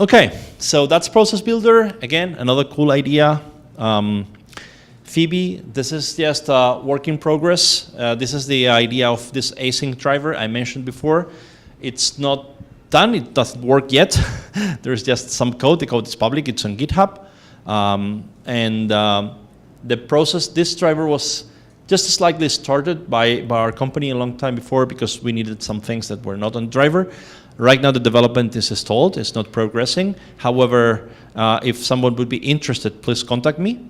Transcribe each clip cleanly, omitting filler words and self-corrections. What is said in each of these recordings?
Okay, so that's Process Builder. Again, another cool idea. Phoebe, this is just a work in progress. This is the idea of this async driver I mentioned before. It's not done, it doesn't work yet. There's just some code, the code is public, it's on GitHub. The process, this driver was just slightly started by our company a long time before because we needed some things that were not on driver. Right now the development is stalled, it's not progressing. However, if someone would be interested, please contact me.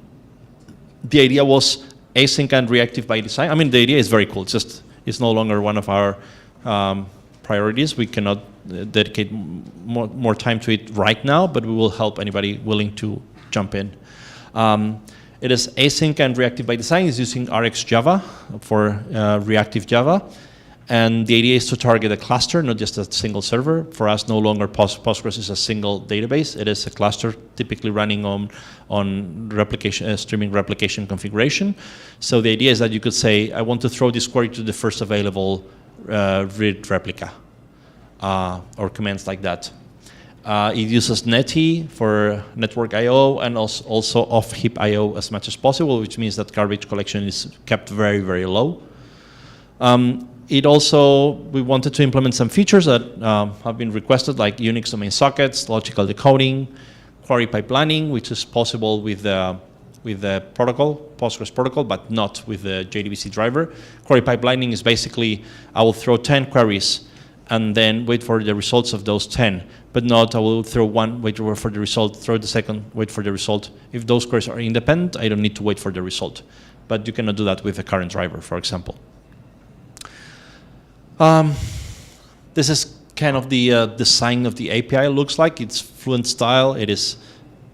The idea was async and reactive by design. I mean, the idea is very cool. It's no longer one of our priorities. We cannot dedicate more time to it right now, but we will help anybody willing to jump in. It is async and reactive by design. It's using RxJava for reactive Java. And the idea is to target a cluster, not just a single server. For us, no longer Postgres is a single database. It is a cluster typically running on replication, streaming replication configuration. So the idea is that you could say, I want to throw this query to the first available read replica, or commands like that. It uses netty for network I/O and also off-heap I/O as much as possible, which means that garbage collection is kept very, very low. It also, we wanted to implement some features that have been requested, like Unix domain sockets, logical decoding, query pipelining, which is possible with the protocol, Postgres protocol, but not with the JDBC driver. Query pipelining is basically, I will throw 10 queries and then wait for the results of those 10, but not I will throw one, wait for the result, throw the second, wait for the result. If those queries are independent, I don't need to wait for the result. But you cannot do that with the current driver, for example. This is kind of the design of the API looks like. It's Fluent style. It is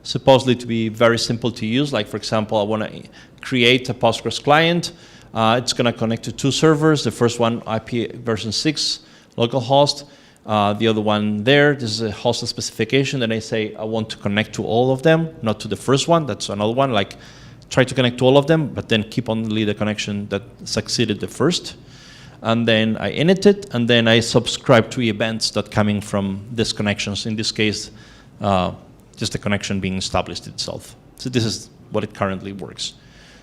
supposedly to be very simple to use. Like, for example, I want to create a Postgres client. It's going to connect to 2 servers. The first one, IP version 6, localhost. The other one there, this is a host specification. Then I say I want to connect to all of them, not to the first one. That's another one. Like, try to connect to all of them, but then keep only the connection that succeeded the first. And then I init it, and then I subscribe to events that coming from these connections. In this case, just the connection being established itself. So this is what it currently works.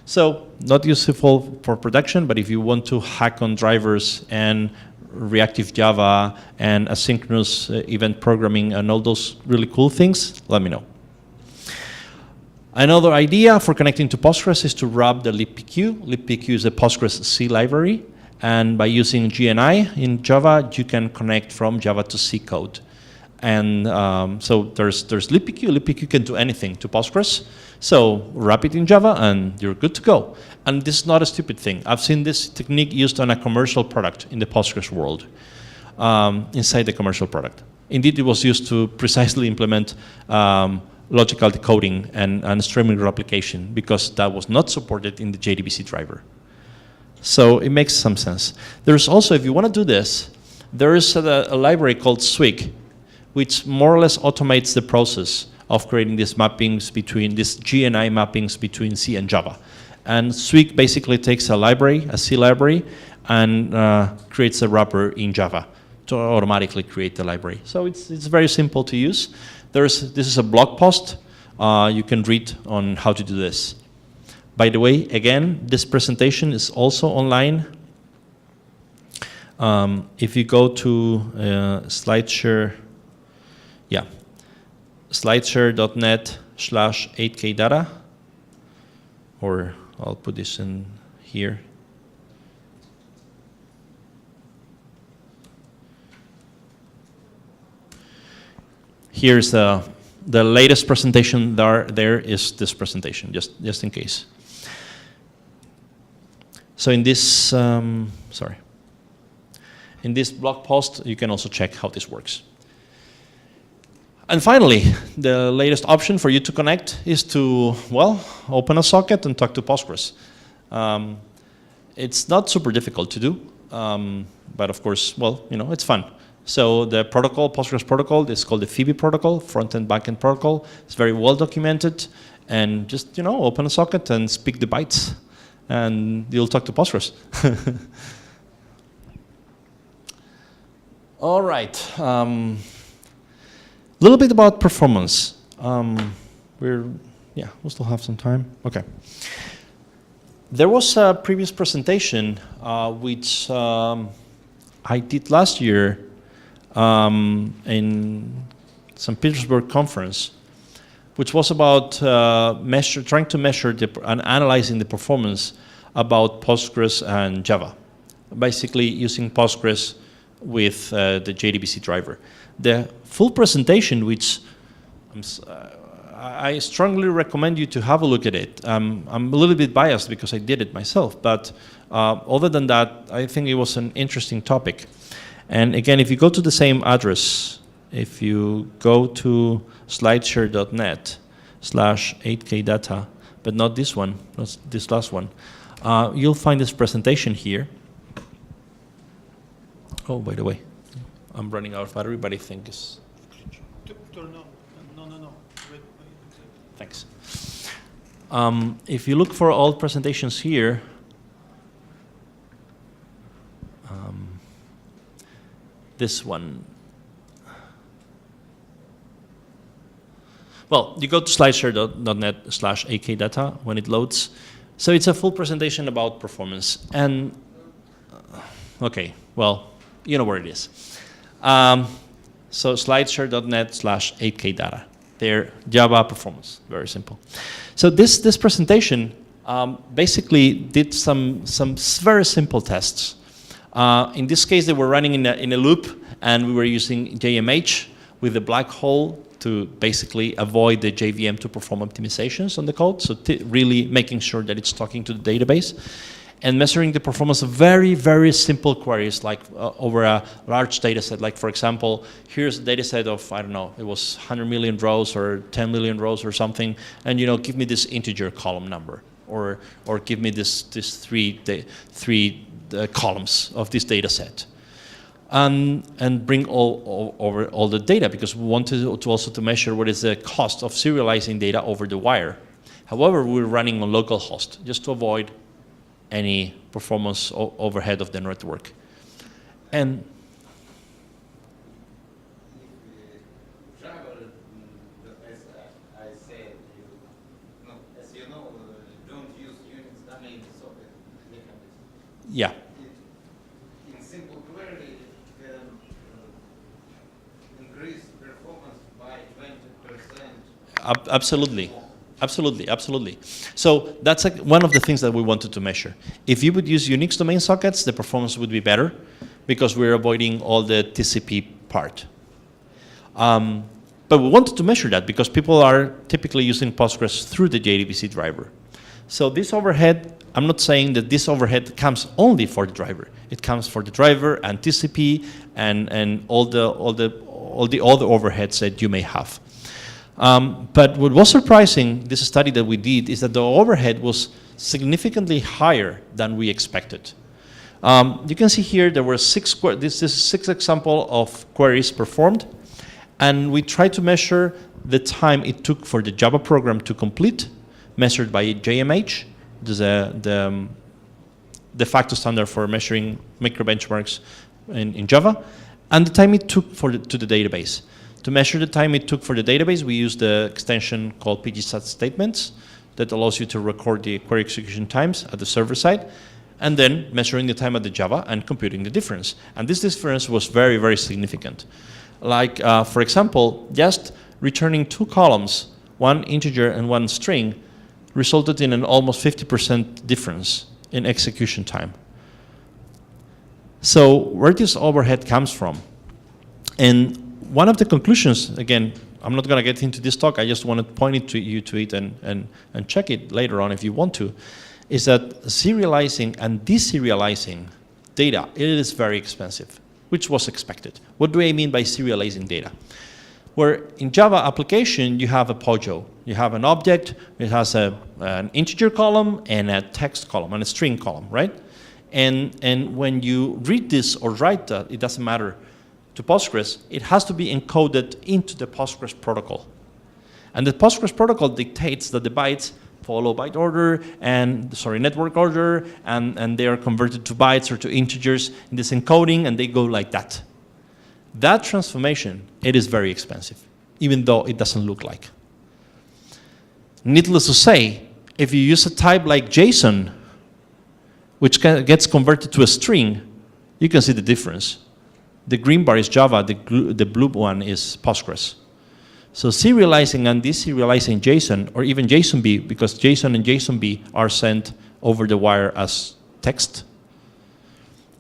So not useful for production, but if you want to hack on drivers and reactive Java and asynchronous event programming and all those really cool things, let me know. Another idea for connecting to Postgres is to wrap the libpq. libpq is a Postgres C library. And by using GNI in Java, you can connect from Java to C code. And so there's libpq. libpq can do anything to Postgres. So wrap it in Java, and you're good to go. And this is not a stupid thing. I've seen this technique used on a commercial product in the Postgres world, inside the commercial product. Indeed, it was used to precisely implement logical decoding and streaming replication, because that was not supported in the JDBC driver. So it makes some sense. There's also, if you want to do this, there is a library called Swig, which more or less automates the process of creating these mappings between, these GNI mappings between C and Java. And Swig basically takes a library, a C library, and creates a wrapper in Java to automatically create the library. So it's very simple to use. This is a blog post. You can read on how to do this. By the way, again, this presentation is also online. If you go to SlideShare, yeah, slideshare.net/8kdata, or I'll put this in here. Here's the latest presentation there is this presentation, just in case. So in this, in this blog post, you can also check how this works. And finally, the latest option for you to connect is to, well, open a socket and talk to Postgres. It's not super difficult to do, but of course, well, you know, it's fun. So the protocol, Postgres protocol, is called the Phoebe protocol, front-end, back-end protocol. It's very well documented, and just, you know, open a socket and speak the bytes, and you'll talk to Postgres. All right. little bit about performance. We'll still have some time. Okay. There was a previous presentation which I did last year in St. Petersburg conference, which was about trying to measure and analyzing the performance about Postgres and Java, basically using Postgres with the JDBC driver. The full presentation, which I strongly recommend you to have a look at it. I'm a little bit biased because I did it myself, but other than that, I think it was an interesting topic. And again, if you go to the same address, if you go to slideshare.net/8kdata, but not this one, not this last one, you'll find this presentation here. Oh, by the way, I'm running out of battery, but I think it's... No. Thanks. If you look for all presentations here, this one. Well, you go to slideshare.net/akdata when it loads. So it's a full presentation about performance. And, okay, well, you know where it is. So slideshare.net/8kdata. Their Java performance, very simple. So this presentation basically did some very simple tests. In this case, they were running in a loop, and we were using JMH with a black hole to basically avoid the JVM to perform optimizations on the code, so really making sure that it's talking to the database, and measuring the performance of very, very simple queries, like over a large data set. Like, for example, here's a data set of, I don't know, it was 100 million rows or 10 million rows or something, and give me this integer column number, or give me this three columns of this data set. And bring over all the data, because we wanted to also to measure what is the cost of serializing data over the wire. However, we're running on localhost just to avoid any performance overhead of the network. And Java, as I said, as you know, don't use Unix domain socket mechanism. yeah. In simple query, it can increase performance by 20%. Absolutely. Absolutely. So that's one of the things that we wanted to measure. If you would use Unix domain sockets, the performance would be better because we're avoiding all the TCP part. But we wanted to measure that because people are typically using Postgres through the JDBC driver. So this overhead, I'm not saying that this overhead comes only for the driver. It comes for the driver and TCP and all the other overheads that you may have. But what was surprising, this study that we did, is that the overhead was significantly higher than we expected. You can see here there were this is 6 example of queries performed, and we tried to measure the time it took for the Java program to complete, measured by JMH, the de facto standard for measuring microbenchmarks in Java, and the time it took to the database. To measure the time it took for the database, we used the extension called PGConfRu statements that allows you to record the query execution times at the server side, and then measuring the time at the Java and computing the difference. And this difference was very, very significant. Like, for example, just returning 2 columns, one integer and one string, resulted in an almost 50% difference in execution time. So where this overhead comes from? And one of the conclusions, again, I'm not going to get into this talk, I just want to point it to you to it and check it later on if you want to, is that serializing and deserializing data, it is very expensive, which was expected. What do I mean by serializing data? Where in Java application, you have a POJO. You have an object, it has an integer column and a text column and a string column, right? And when you read this or write that, it doesn't matter, to Postgres, it has to be encoded into the Postgres protocol. And the Postgres protocol dictates that the bytes follow byte order network order, and they are converted to bytes or to integers in this encoding, and they go like that. That transformation, it is very expensive. even though it doesn't look like. Needless to say, if you use a type like JSON, which gets converted to a string, you can see the difference. The green bar is Java, the blue one is Postgres. So serializing and deserializing JSON, or even JSONB, because JSON and JSONB are sent over the wire as text,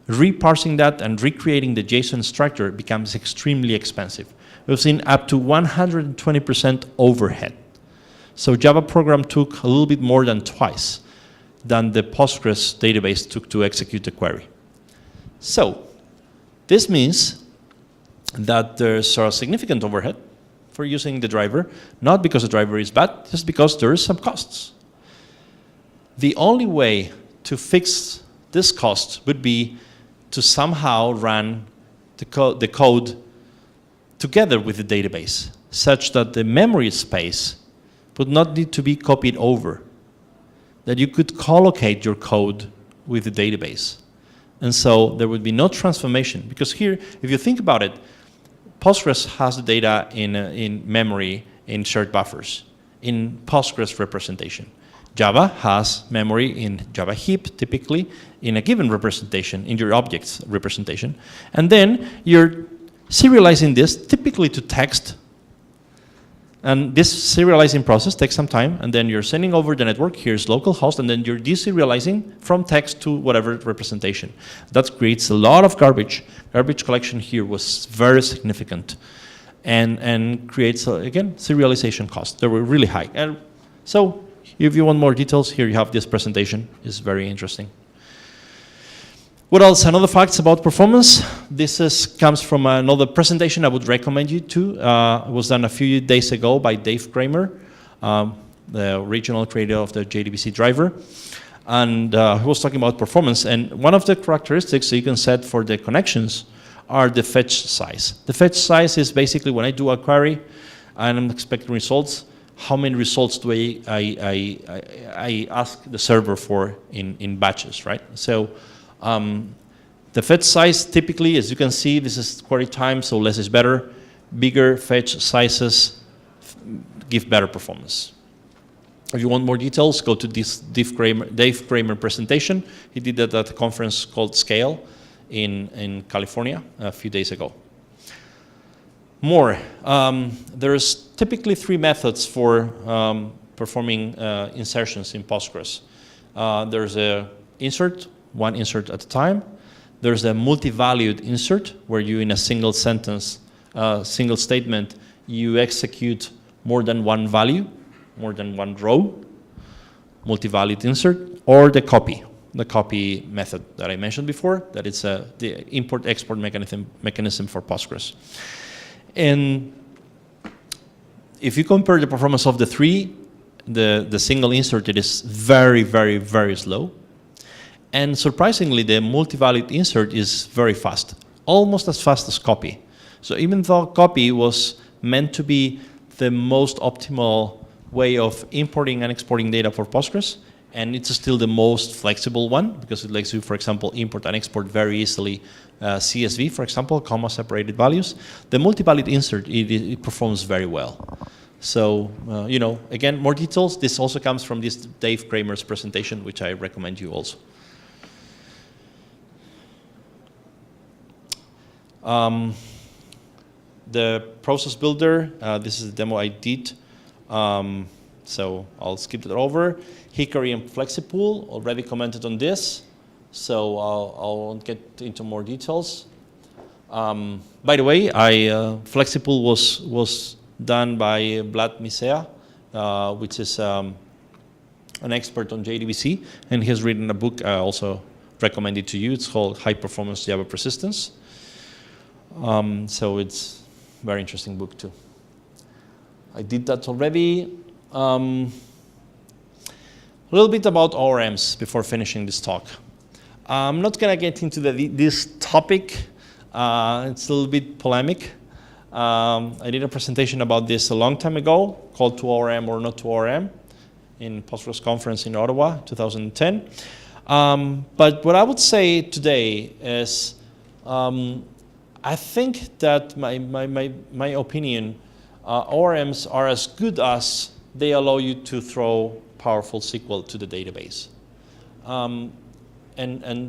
reparsing that and recreating the JSON structure becomes extremely expensive. We've seen up to 120% overhead. So Java program took a little bit more than twice than the Postgres database took to execute the query. So this means that there's a significant overhead for using the driver, not because the driver is bad, just because there is some costs. The only way to fix this cost would be to somehow run the code together with the database, such that the memory space would not need to be copied over, that you could collocate your code with the database. And so there would be no transformation, because here, if you think about it, Postgres has the data in memory in shared buffers, in Postgres representation. Java has memory in Java heap, typically, in a given representation, in your objects representation. And then you're serializing this typically to text. And this serializing process takes some time, and then you're sending over the network, here's localhost, and then you're deserializing from text to whatever representation. That creates a lot of garbage. Garbage collection here was very significant, and creates, again, serialization costs. They were really high. And so if you want more details, here you have this presentation. It's very interesting. What else? Another facts about performance. This comes from another presentation I would recommend you to. It was done a few days ago by Dave Kramer, the original creator of the JDBC driver. And he was talking about performance. And one of the characteristics that you can set for the connections are the fetch size. The fetch size is basically when I do a query and I'm expecting results, how many results do I ask the server for in batches, right? So the fetch size typically, as you can see, this is query time, so less is better. Bigger fetch sizes give better performance. If you want more details, go to this Dave Kramer presentation. He did that at a conference called Scale in California a few days ago. More. There's typically 3 methods for performing insertions in Postgres. There's a insert, one insert at a time. There's a multi-valued insert, where you, in a single sentence, single statement, you execute more than one value, more than one row, multi-valued insert, or the copy method that I mentioned before, that it's the import-export mechanism for Postgres. And if you compare the performance of the 3, the single insert, it is very, very, very slow. And surprisingly, the multi-valued insert is very fast, almost as fast as copy. So even though copy was meant to be the most optimal way of importing and exporting data for Postgres, and it's still the most flexible one, because it lets you, for example, import and export very easily CSV, for example, comma-separated values. The multi-valued insert, it performs very well. So, you know, again, more details. This also comes from this Dave Kramer's presentation, which I recommend you also. The process builder, this is the demo I did. So I'll skip that over. Hickory and Flexipool, already commented on this, so I won't get into more details. By the way, Flexipool was done by Vlad Misea, which is an expert on JDBC, and he has written a book I also recommend it to you. It's called High Performance Java Persistence. So it's a very interesting book too. I did that already. A little bit about ORMs before finishing this talk. I'm not going to get into this topic. It's a little bit polemic. I did a presentation about this a long time ago, called To ORM or Not to ORM, in Postgres conference in Ottawa, 2010. But what I would say today is, I think that my opinion ORMs are as good as they allow you to throw powerful SQL to the database. And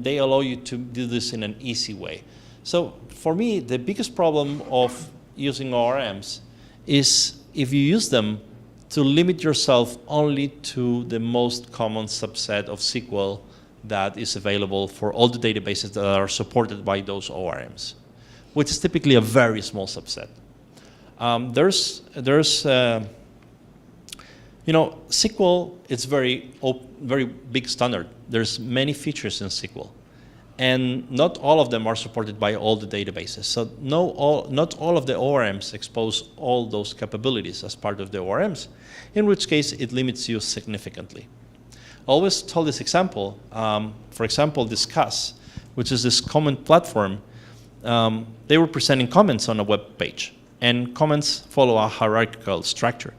they allow you to do this in an easy way. So for me, the biggest problem of using ORMs is if you use them to limit yourself only to the most common subset of SQL that is available for all the databases that are supported by those ORMs, which is typically a very small subset. SQL is very big standard. There's many features in SQL, and not all of them are supported by all the databases. So not all of the ORMs expose all those capabilities as part of the ORMs, in which case it limits you significantly. I always tell this example. For example, Discuss, which is this comment platform, they were presenting comments on a web page, and comments follow a hierarchical structure.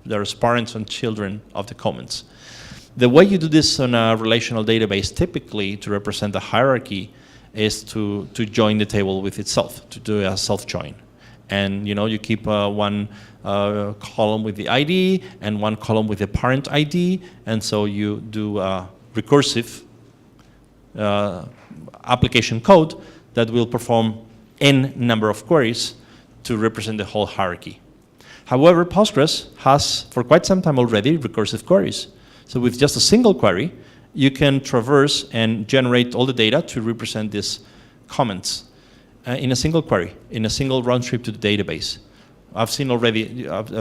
There's parents and children of the comments. The way you do this on a relational database, typically to represent the hierarchy, is to join the table with itself, to do a self-join. And you keep one column with the ID and one column with the parent ID, and so you do recursive application code that will perform n number of queries to represent the whole hierarchy. However, Postgres has, for quite some time already, recursive queries. So with just a single query, you can traverse and generate all the data to represent these comments in a single query, in a single round trip to the database. I've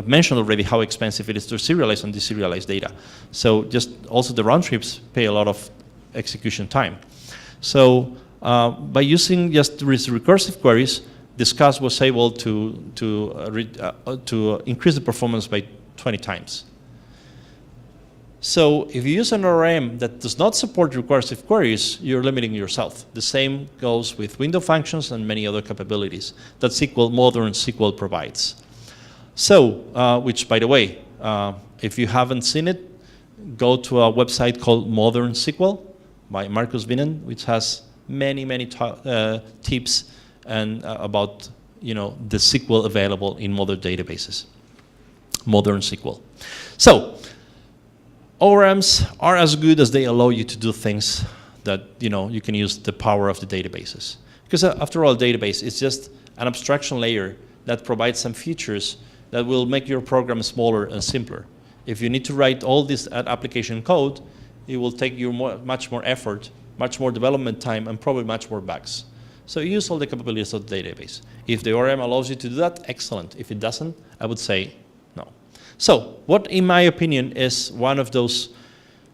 mentioned already how expensive it is to serialize and deserialize data. So just also the round trips pay a lot of execution time. So by using just these recursive queries, Discuss was able to increase the performance by 20 times. So if you use an ORM that does not support recursive queries, you're limiting yourself. The same goes with window functions and many other capabilities that modern SQL provides. So, which by the way, if you haven't seen it, go to a website called Modern SQL by Marcus Binnen, which has many tips and about the SQL available in modern databases, modern SQL. So ORMs are as good as they allow you to do things that you can use the power of the databases. Because after all, a database is just an abstraction layer that provides some features that will make your program smaller and simpler. If you need to write all this application code, it will take you much more effort, much more development time, and probably much more bugs. So you use all the capabilities of the database. If the ORM allows you to do that, excellent. If it doesn't, I would say no. So what, in my opinion, is one of those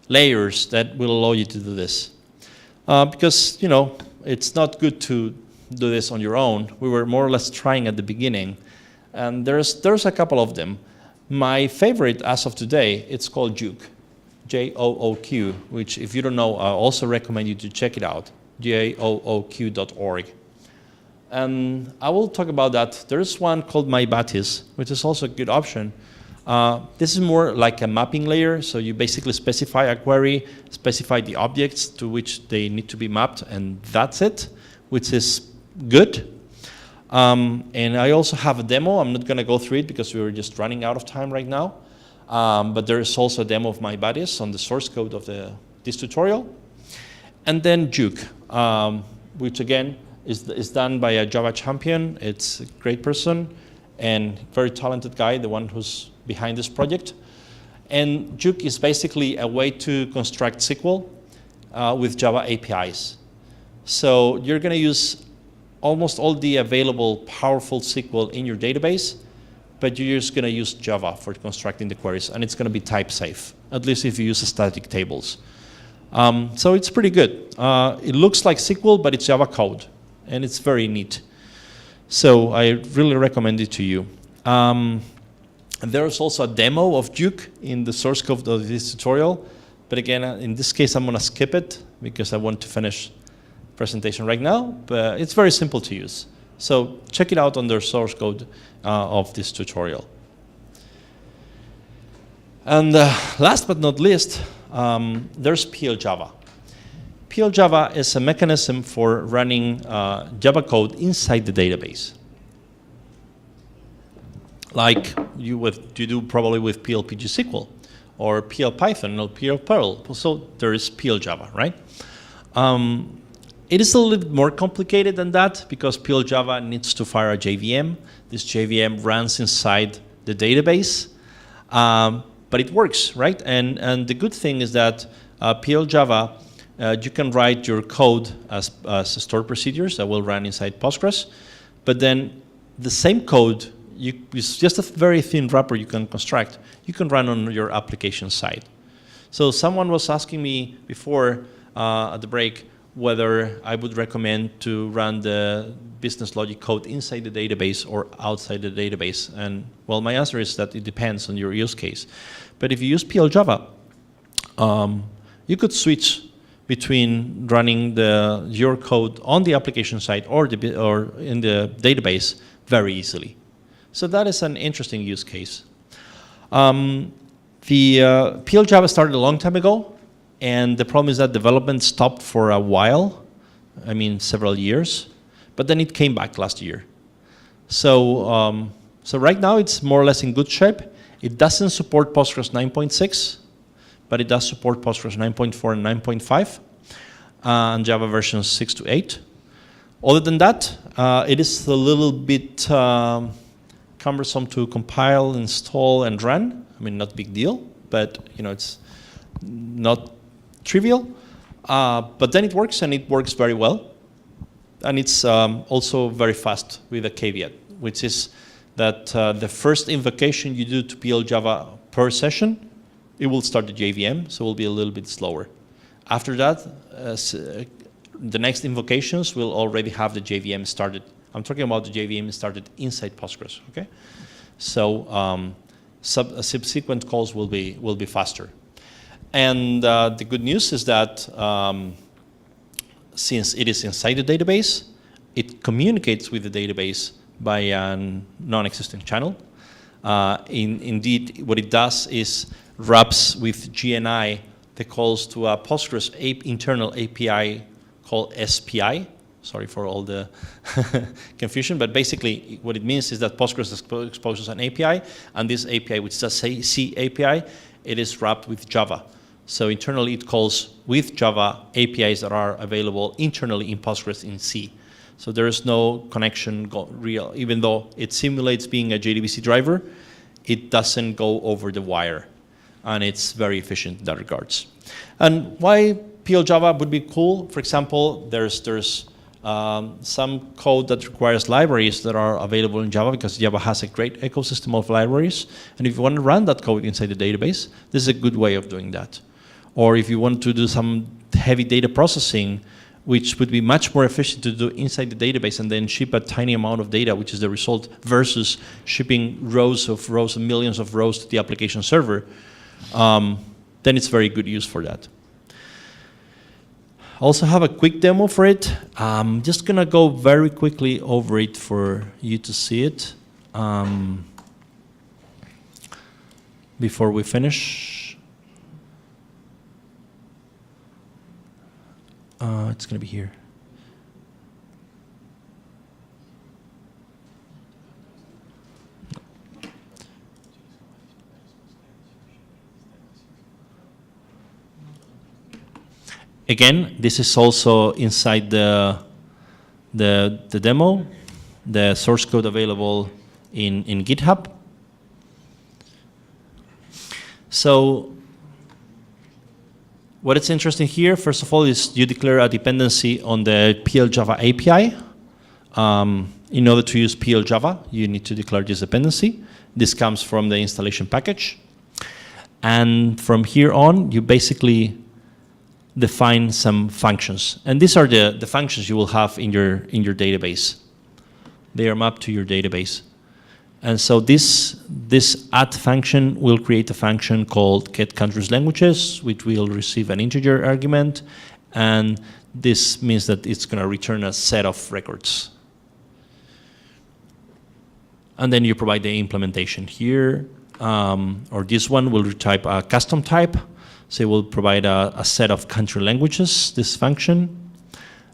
layers that will allow you to do this? Because, it's not good to do this on your own. We were more or less trying at the beginning. And there's a couple of them. My favorite as of today, it's called Jooq, J-O-O-Q, which if you don't know, I also recommend you to check it out. JOOQ.org. And I will talk about that. There's one called MyBatis, which is also a good option. This is more like a mapping layer, so you basically specify a query, specify the objects to which they need to be mapped, and that's it, which is good. And I also have a demo. I'm not going to go through it because we're just running out of time right now. But there is also a demo of MyBatis on the source code of this tutorial. And then Jooq, which again is done by a Java champion. It's a great person and very talented guy, the one who's behind this project. And Jooq is basically a way to construct SQL with Java APIs. So you're going to use almost all the available powerful SQL in your database, but you're just going to use Java for constructing the queries, and it's going to be type safe, at least if you use static tables. So it's pretty good. It looks like SQL, but it's Java code, and it's very neat. So I really recommend it to you. And there's also a demo of Jooq in the source code of this tutorial. But again, in this case, I'm going to skip it because I want to finish the presentation right now. But it's very simple to use. So check it out on the source code of this tutorial. And last but not least, there's PL-Java. PL-Java is a mechanism for running Java code inside the database. like you do probably with PGCQL or PL Python or PL Perl. So there is PL Java, right? It is a little bit more complicated than that because PL Java needs to fire a JVM. This JVM runs inside the database, but it works, right? And the good thing is that PL Java, you can write your code as stored procedures that will run inside Postgres, but then the same code, it's just a very thin wrapper you can construct. You can run on your application side. So someone was asking me before at the break whether I would recommend to run the business logic code inside the database or outside the database. And well, my answer is that it depends on your use case. But if you use PL Java, you could switch between running your code on the application side or in the database very easily. So that is an interesting use case. The PL Java started a long time ago, and the problem is that development stopped for a while, I mean several years, but then it came back last year. So, so right now it's more or less in good shape. It doesn't support Postgres 9.6, but it does support Postgres 9.4 and 9.5, and Java versions 6 to 8. Other than that, it is a little bit cumbersome to compile, install, and run. I mean, not big deal, but you know, it's not trivial. But then it works, and it works very well. And it's also very fast with a caveat, which is that the first invocation you do to PL Java per session, it will start the JVM, so it will be a little bit slower. After that, the next invocations will already have the JVM started. I'm talking about the JVM started inside Postgres, okay? So subsequent calls will be faster. And the good news is that since it is inside the database, it communicates with the database by a non-existent channel. Indeed, what it does is wraps with GNI the calls to a Postgres internal API called SPI. Sorry for all the confusion, but basically what it means is that Postgres exposes an API, and this API, which is a C API, it is wrapped with Java. So internally it calls with Java APIs that are available internally in Postgres in C. So there is no connection real, even though it simulates being a JDBC driver, it doesn't go over the wire. And it's very efficient in that regards. And why PL Java would be cool? For example, there's some code that requires libraries that are available in Java because Java has a great ecosystem of libraries. And if you want to run that code inside the database, this is a good way of doing that. Or if you want to do some heavy data processing, which would be much more efficient to do inside the database and then ship a tiny amount of data, which is the result, versus shipping rows and millions of rows to the application server, then it's very good use for that. Also have a quick demo for it. I'm just gonna go very quickly over it for you to see it before we finish. It's gonna be here. Again, this is also inside the demo, the source code available in GitHub. So what is interesting here, first of all, is you declare a dependency on the PL Java API. In order to use PL Java, you need to declare this dependency. This comes from the installation package. And from here on, you basically define some functions. And these are the functions you will have in your database. They are mapped to your database. And so this add function will create a function called get countries languages, which will receive an integer argument. And this means that it's going to return a set of records. And then you provide the implementation here. Or this one will retype a custom type. So it will provide a set of country languages, this function.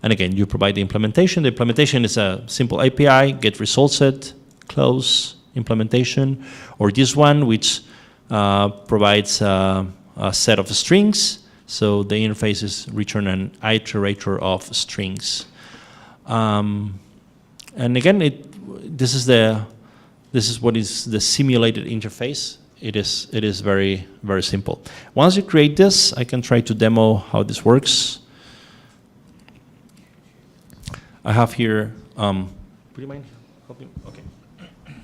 And again, you provide the implementation. The implementation is a simple API, get result set, close, implementation, or this one, which provides a set of strings. So the interface is return an iterator of strings. And again, this is what is the simulated interface. It is very, very simple. Once you create this, I can try to demo how this works. I have here, would you mind helping? Okay,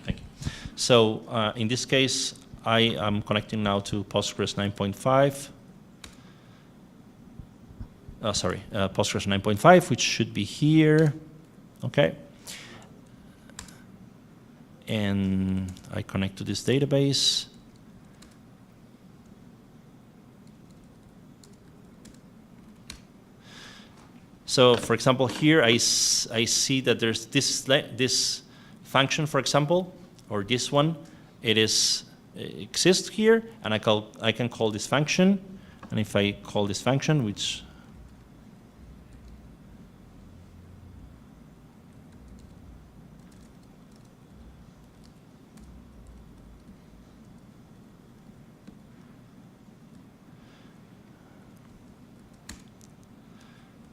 thank you. So in this case, I am connecting now to Postgres 9.5. Postgres 9.5, which should be here. Okay. And I connect to this database. So, for example, here I see that there's this function, for example, or this one. It exists here, and I can call this function. And if I call this function, which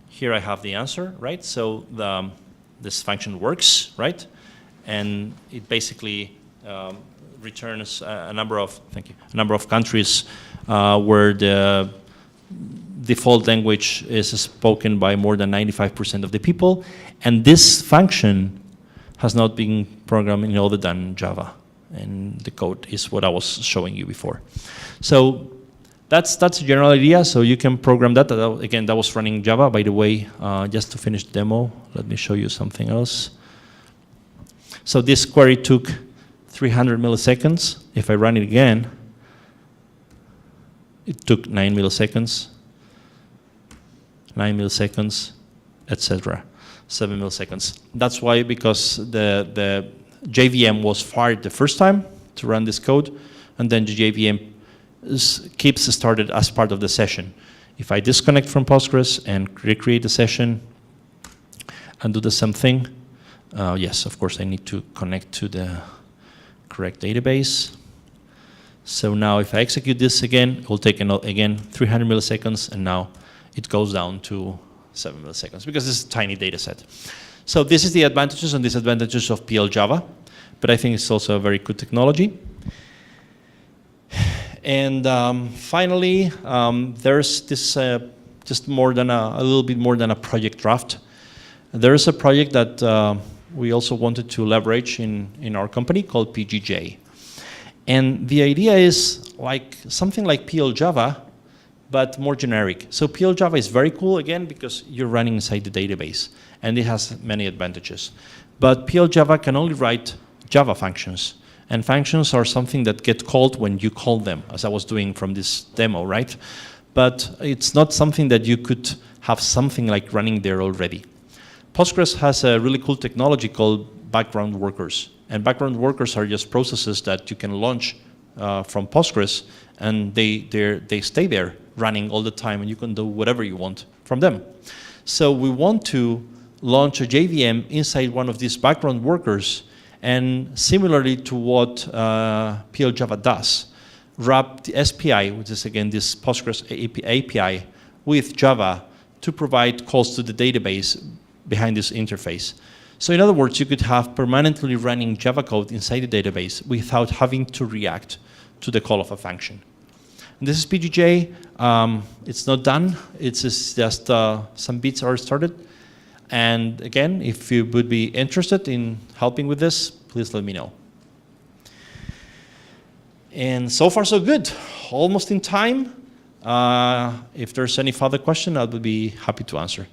here I have the answer, right? So this function works, right? And it basically returns a number of countries where the default language is spoken by more than 95% of the people. And this function has not been programmed in other than Java. And the code is what I was showing you before. So that's a general idea, so you can program that. Again, that was running Java. By the way, just to finish the demo, let me show you something else. So this query took 300 milliseconds. If I run it again, it took 9 milliseconds, 9 milliseconds, etc. 7 milliseconds. That's why, because the JVM was fired the first time to run this code, and then the JVM keeps started as part of the session. If I disconnect from Postgres and recreate the session and do the same thing, yes, of course, I need to connect to the correct database. So now if I execute this again, it will take again 300 milliseconds, and now it goes down to 7 milliseconds because this is a tiny data set. So this is the advantages and disadvantages of PL Java, but I think it's also a very good technology. And finally, there's this just more than a little bit more than a project draft. There is a project that we also wanted to leverage in our company called PGJ. And the idea is like something like PL Java, but more generic. So PL Java is very cool, again, because you're running inside the database, and it has many advantages. But PL Java can only write Java functions. And functions are something that get called when you call them, as I was doing from this demo, right? But it's not something that you could have something like running there already. Postgres has a really cool technology called background workers. And background workers are just processes that you can launch from Postgres, and they stay there running all the time, and you can do whatever you want from them. So we want to launch a JVM inside one of these background workers, and similarly to what PL Java does, wrap the SPI, which is again this Postgres API, with Java to provide calls to the database behind this interface. So in other words, you could have permanently running Java code inside the database without having to react to the call of a function. And this is PGJ. It's not done. It's just some bits are started. And again, if you would be interested in helping with this, please let me know. And so far, so good. Almost in time. If there's any further question, I would be happy to answer.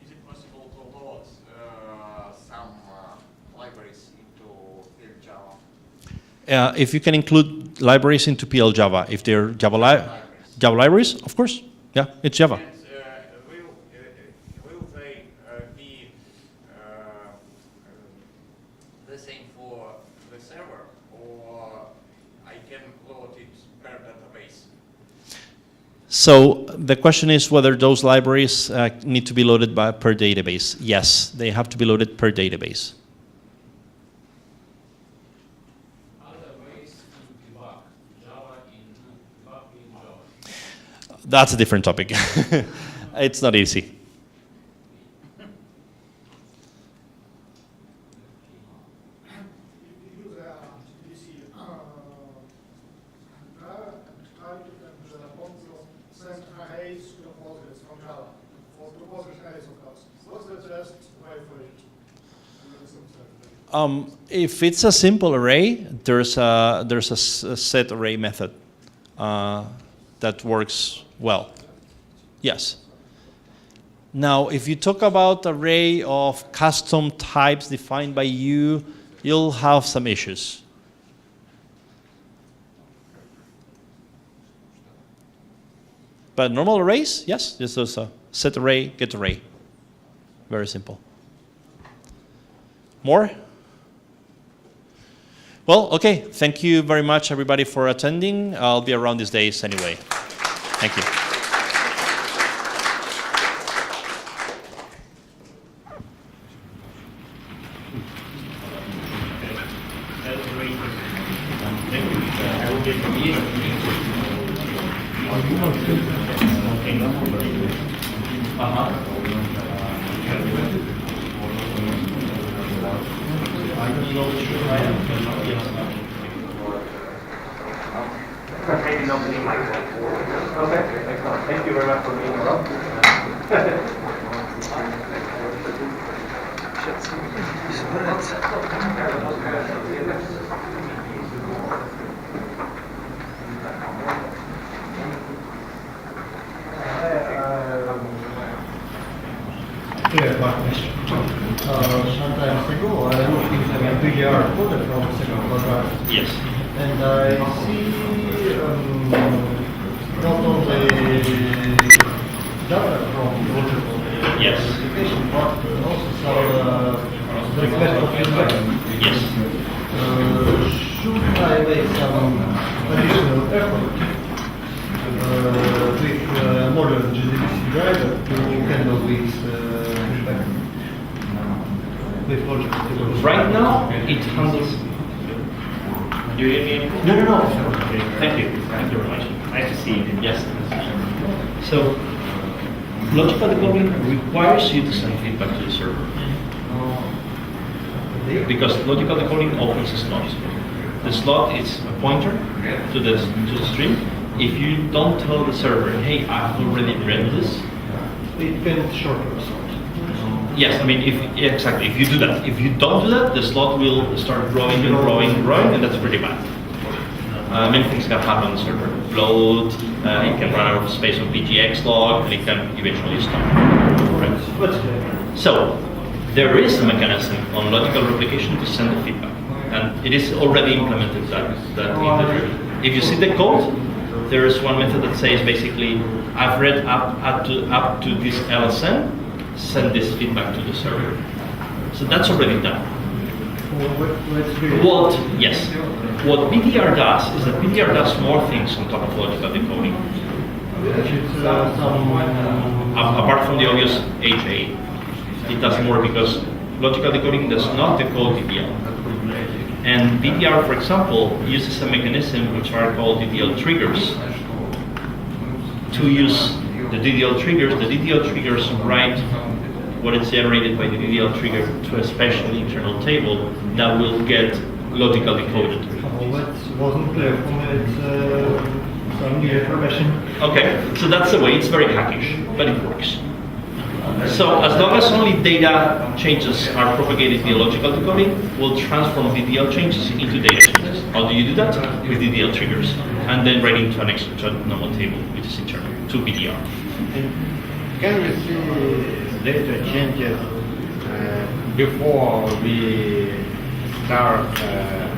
Is it possible to load some libraries into PL Java? If you can include libraries into PL Java, if they're Java libraries, of course. Yeah, it's Java. Will they be the same for the server, or I can load it per database? So the question is whether those libraries need to be loaded per database. Yes, they have to be loaded per database. That's a different topic. It's not easy. If it's a simple array, there's a set array method that works well. Yes. Now, if you talk about array of custom types defined by you, you'll have some issues. But normal arrays, yes, this is a set array, get array. Very simple. More? Well, okay. Thank you very much, everybody, for attending. I'll be around these days anyway. Thank you. Thank you very much for being around. Sometimes ago, I looked into a PGR code from second Postgres. Yes. And I see not only data from the logical application, but also some request for feedback. Yes. Should I make some additional effort with modern GDBC driver to handle this feedback? With logical. Right now, it handles. Do you hear me? No. Okay. Thank you. Thank you very much. Nice to see you. Yes. So, logical decoupling requires you to send feedback to the server. Because logical decoupling opens a slot. The slot is a pointer to the string. If you don't tell the server, hey, I've already read this, it can shorten the slot. yes, I mean, exactly. If you do that, if you don't do that, the slot will start growing and growing and growing, and that's pretty bad. Many things can happen on the server. Bloat, it can run out of space on PGX log, and it can eventually stop. Right? So, there is a mechanism on logical replication to send the feedback, and it is already implemented that in the driver. If you see the code, there is one method that says basically, I've read up to this LSN, send this feedback to the server. So that's already done. What PDR does is that PDR does more things on top of logical decoding. Apart from the obvious HA, it does more because logical decoding does not decode DDL. And PDR, for example, uses a mechanism which are called DDL triggers to use the DDL triggers write what is generated by the DDL trigger to a special internal table that will get logically decoded. That wasn't clear for me. It's some new information. Okay, so that's the way. It's very hackish, but it works. So as long as only data changes are propagated via logical decoding, we'll transform DDL changes into data changes. How do you do that? With DDL triggers, and then writing to an extra normal table, which is internal to PDR. Can we see data changes before we start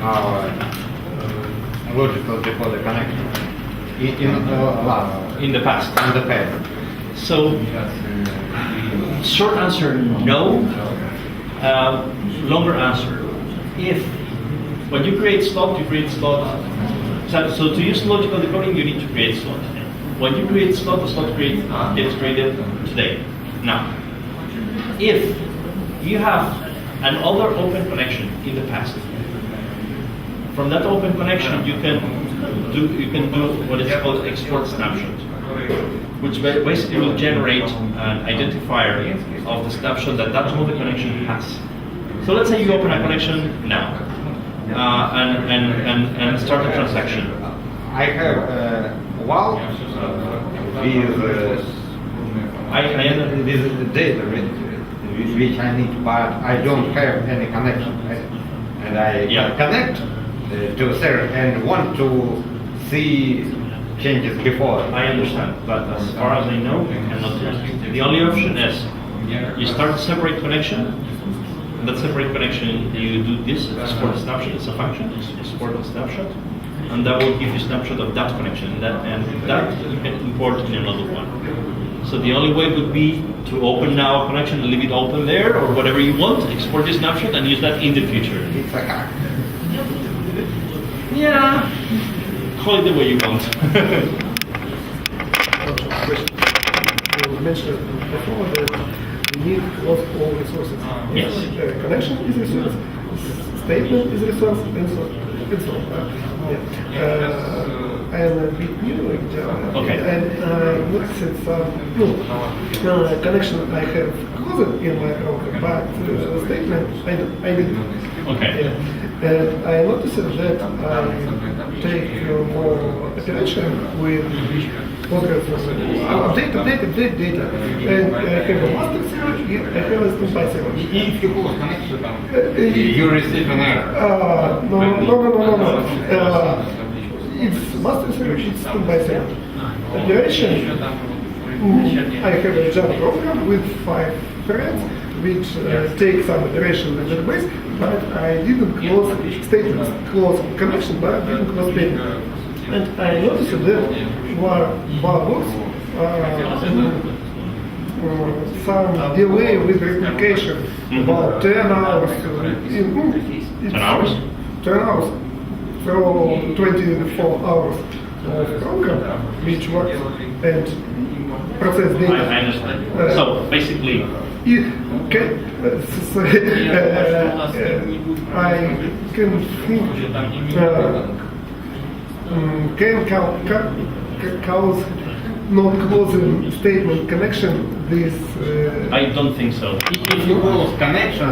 our logical decoder connection In the past. In the past. So, short answer, no. Longer answer, if. When you create slot, you create slot. So to use logical decoding, you need to create slot. When you create slot, the slot gets created today. Now, if you have an other open connection in the past, from that open connection you can do what is called export snapshot. which basically will generate an identifier of the snapshot that that multi-connection has. So let's say you open a connection now and start a transaction. I have wall with data which I need, but I don't have any connection. And I connect to a server and want to see changes before. I understand, but as far as I know, you cannot do it. The only option is you start a separate connection. That separate connection, you do this, export a snapshot, it's a function, export a snapshot, and that will give you a snapshot of that connection, and that you can import in another one. So the only way would be to open now a connection and leave it open there, or whatever you want, export this snapshot and use that in the future. It's a hack. Yeah, call it the way you want. You mentioned before that we need close all resources. Yes. Connection is a resource, statement is a resource, and so on. I am a bit new in Java, Okay. and I noticed some connection I have closed in my program, but statement I didn't. Okay. Yeah. And I noticed that I take more operation with Postgres, update data, and I have a master server, I have a standby server. If you close connection, you receive an error. No. It's master server, it's standby server. Operation, I have a Java program with 5 threads, which take some operation in the database, but I didn't close statements, close connection, but I didn't close statement. And I noticed that var blocks some delay with replication, about 10 hours. 10 hours? 10 hours. So 24 hours of program which works and process I data. understand. So basically, I can think can cause not closing statement connection this I don't think so. If you close connection,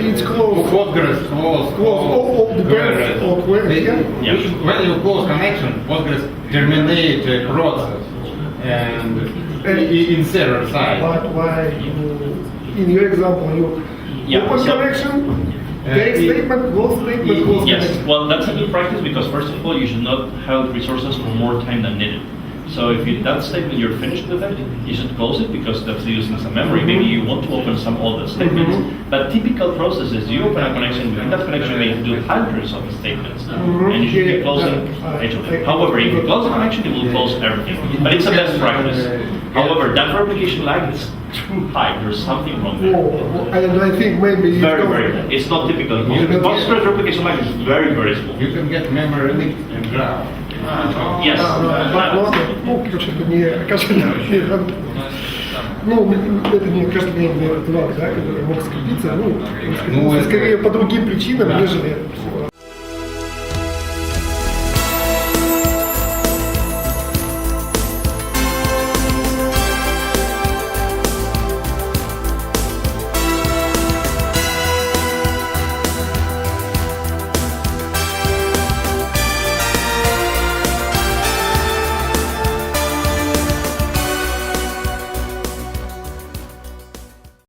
it's closed. Postgres close all the queries, all queries, yeah. Yeah. When you close connection, Postgres terminate the process and in server side. But why in your example you open so- connection, take statement, close Yes, connection. well, that's a good practice because first of all, you should not hold resources for more time than needed. So if that statement you're finished with it, you should close it because that's using some memory. Maybe you want to open some other statements. But typical process is you open a connection, within that connection you may do hundreds of statements. And you should be closing each of them. However, if you close a connection, you will close everything. But it's a best practice. However, that replication lag is too high. There's something wrong there. And I think maybe Very. It's not typical. Postgres replication lag is very small. You can get memory leak and graph. Yes. Короче, это не окажется, это не каждый день два, да, который мог скопиться, скорее по другим причинам, нежели